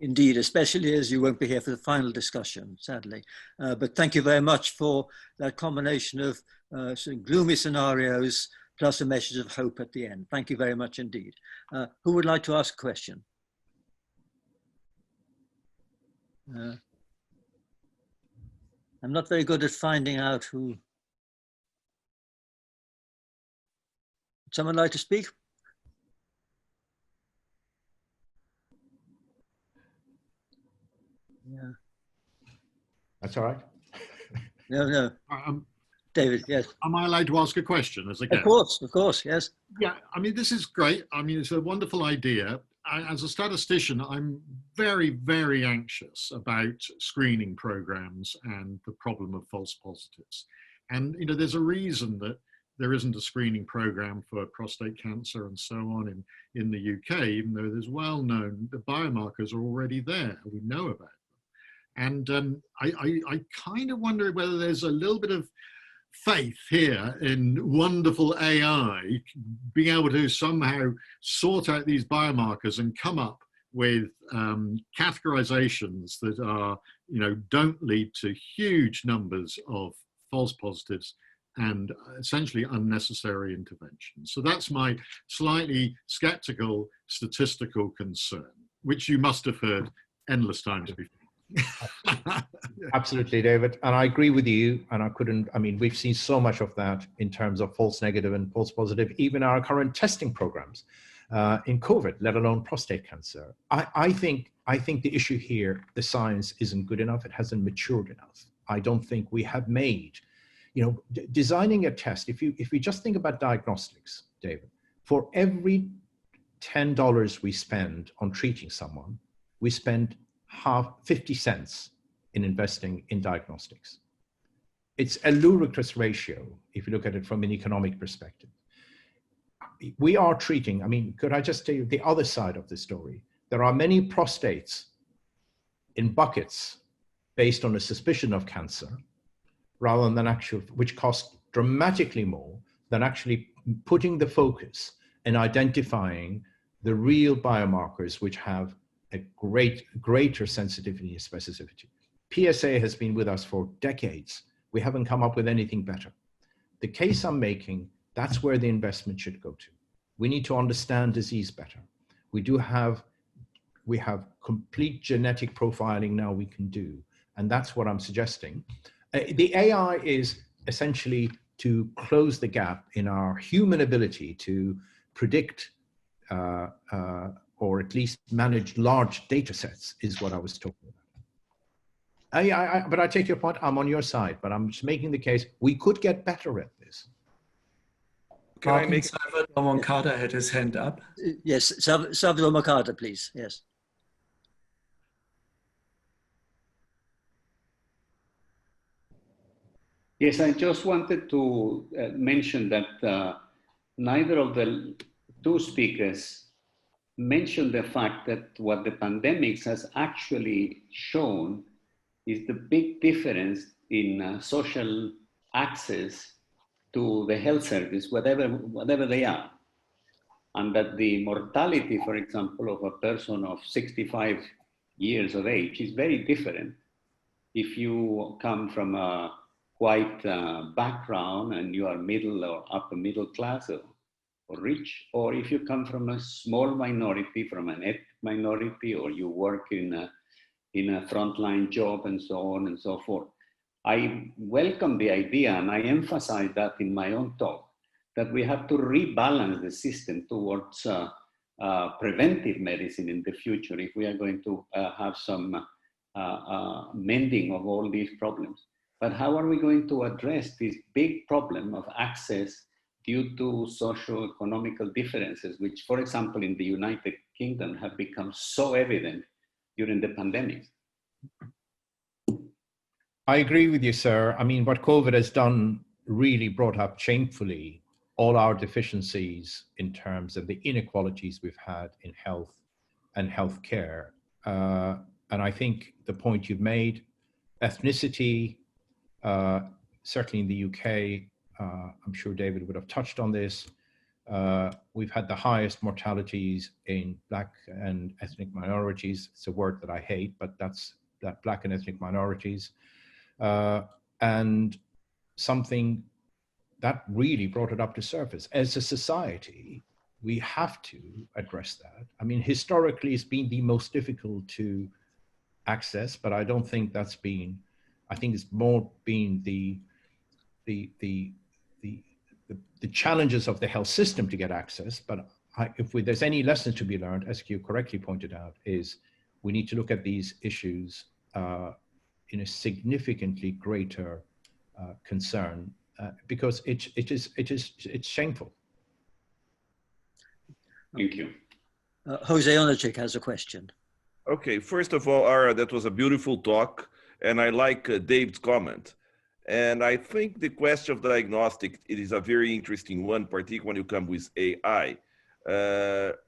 Indeed, especially as you won't be here for the final discussion, sadly. But thank you very much for that combination of some gloomy scenarios plus a message of hope at the end. Thank you very much indeed. Who would like to ask a question? I'm not very good at finding out who. Would someone like to speak? Yeah. That's all right. No. David, yes. Am I allowed to ask a question as a guest? Of course, yes. Yeah, I mean, this is great. I mean, it's a wonderful idea. As a statistician, I'm very, very anxious about screening programs and the problem of false positives. And, you know, there's a reason that there isn't a screening program for prostate cancer and so on in the UK, even though there's well-known, the biomarkers are already there. We know about them. And I kind of wonder whether there's a little bit of faith here in wonderful AI being able to somehow sort out these biomarkers and come up with categorizations that are, you know, don't lead to huge numbers of false positives and essentially unnecessary interventions. So that's my slightly skeptical statistical concern, which you must have heard endless times before. Absolutely, David. And I agree with you. And I mean, we've seen so much of that in terms of false negative and false positive, even our current testing programs in COVID, let alone prostate cancer. I think the issue here, the science isn't good enough. It hasn't matured enough. I don't think we have made, you know, designing a test. If we just think about diagnostics, David, for every $10 we spend on treating someone, we spend 50 cents in investing in diagnostics. It's a ludicrous ratio if you look at it from an economic perspective. We are treating, I mean, could I just tell you the other side of the story? There are many prostates in buckets based on a suspicion of cancer rather than actual, which cost dramatically more than actually putting the focus and identifying the real biomarkers which have a greater sensitivity and specificity. PSA has been with us for decades. We haven't come up with anything better. The case I'm making, that's where the investment should go to. We need to understand disease better. We have complete genetic profiling now we can do, and that's what I'm suggesting. The AI is essentially to close the gap in our human ability to predict or at least manage large data sets is what I was talking about. But I take your point, I'm on your side, but I'm just making the case we could get better at this. Can I make Salvador Moncada had his hand up? Yes, Salvador Moncada, please, yes. Yes, I just wanted to mention that neither of the two speakers mentioned the fact that what the pandemics has actually shown is the big difference in social access to the health service, whatever they are. And that the mortality, for example, of a person of 65 years of age is very different if you come from a white background and you are middle or upper middle class or rich, or if you come from a small minority, from an ethnic minority, or you work in a frontline job and so on and so forth. I welcome the idea, and I emphasize that in my own talk, that we have to rebalance the system towards preventive medicine in the future if we are going to have some mending of all these problems. But how are we going to address this big problem of access due to socio-economical differences, which, for example, in the United Kingdom have become so evident during the pandemic? I agree with you, sir. I mean, what COVID has done really brought up shamefully all our deficiencies in terms of the inequalities we've had in health and healthcare. And I think the point you've made, ethnicity, certainly in the UK, I'm sure David would have touched on this, We've had the highest mortalities in Black and ethnic minorities. It's a word that I hate, but that's that, Black and ethnic minorities. And something that really brought it up to surface. As a society, we have to address that. I mean, historically, it's been the most difficult to access, but I don't think that's been, I think it's more been the challenges of the health system to get access. But if there's any lesson to be learned, as you correctly pointed out, is we need to look at these issues in a significantly greater concern, because it's shameful. Thank you. Jose Onachik has a question. Okay, first of all, Ara, that was a beautiful talk, and I like Dave's comment. And I think the question of diagnostic, it is a very interesting one, particularly when you come with AI.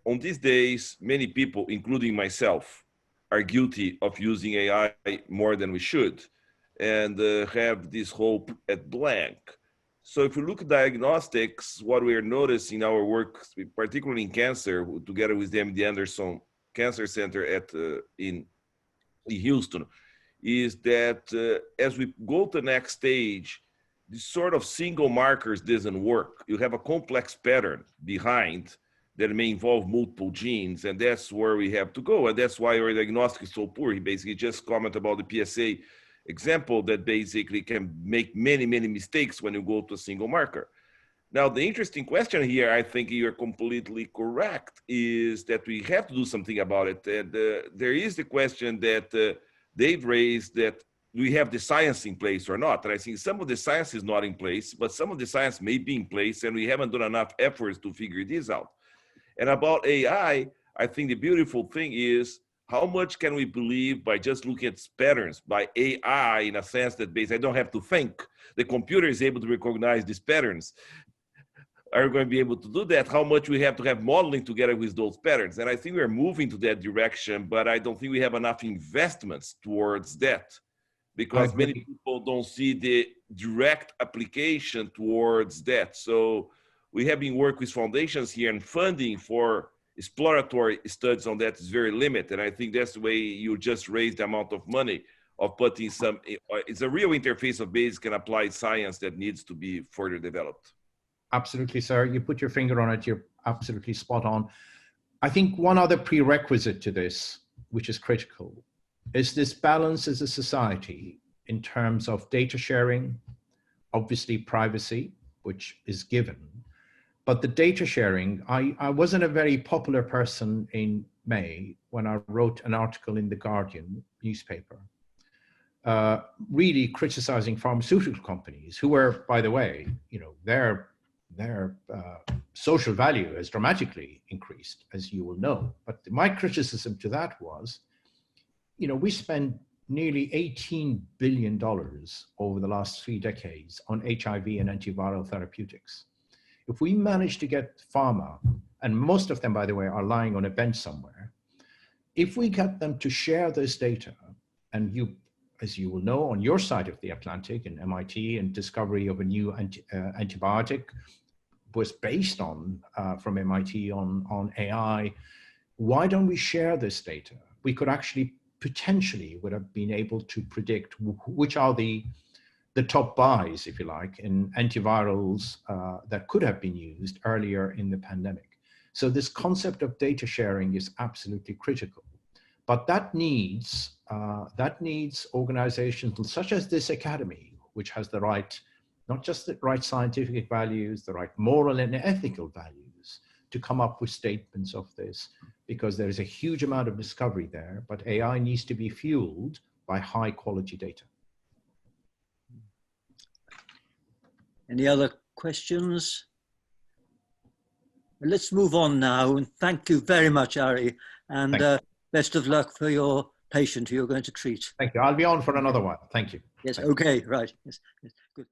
On these days, many people, including myself, are guilty of using AI more than we should, and have this hope at blank. So if we look at diagnostics, what we are noticing in our work, particularly in cancer, together with the MD Anderson Cancer Center in Houston, is that as we go to the next stage, this sort of single markers doesn't work. You have a complex pattern behind that may involve multiple genes, and that's where we have to go. And that's why our diagnostic is so poor. He basically just commented about the PSA example that basically can make many, many mistakes when you go to a single marker. Now, the interesting question here, I think you're completely correct, is that we have to do something about it. And there is the question that Dave raised, that do we have the science in place or not? And I think some of the science is not in place, but some of the science may be in place, and we haven't done enough efforts to figure this out. And about AI, I think the beautiful thing is, how much can we believe by just looking at patterns, by AI, in a sense that basically I don't have to think. The computer is able to recognize these patterns. Are we going to be able to do that? How much we have to have modeling together with those patterns? And I think we're moving to that direction, but I don't think we have enough investments towards that, because many people don't see the direct application towards that. So we have been working with foundations here, and funding for exploratory studies on that is very limited. And I think that's the way you just raise the amount of money of putting some, it's a real interface of basic and applied science that needs to be further developed. Absolutely, sir. You put your finger on it. You're absolutely spot on. I think one other prerequisite to this, which is critical, is this balance as a society in terms of data sharing, obviously privacy, which is given. But the data sharing, I wasn't a very popular person in May when I wrote an article in the Guardian newspaper, really criticizing pharmaceutical companies who were, by the way, you know, their social value has dramatically increased, as you will know. But my criticism to that was, you know, we spend nearly $18 billion over the last 3 decades on HIV and antiviral therapeutics. If we manage to get pharma, and most of them, by the way, are lying on a bench somewhere, if we get them to share this data, and you, as you will know, on your side of the Atlantic in MIT, and discovery of a new antibiotic was based on, from MIT on AI, why don't we share this data? We could actually potentially would have been able to predict which are the top buys, if you like, in antivirals that could have been used earlier in the pandemic. So this concept of data sharing is absolutely critical. But that needs organizations such as this academy, which has the right, not just the right scientific values, the right moral and ethical values, to come up with statements of this, because there is a huge amount of discovery there, but AI needs to be fueled by high quality data. Any other questions? Let's move on now, and thank you very much, Ari, and best of luck for your patient who you're going to treat. Thank you. I'll be on for another one. Thank you. Yes, okay, right. Yes.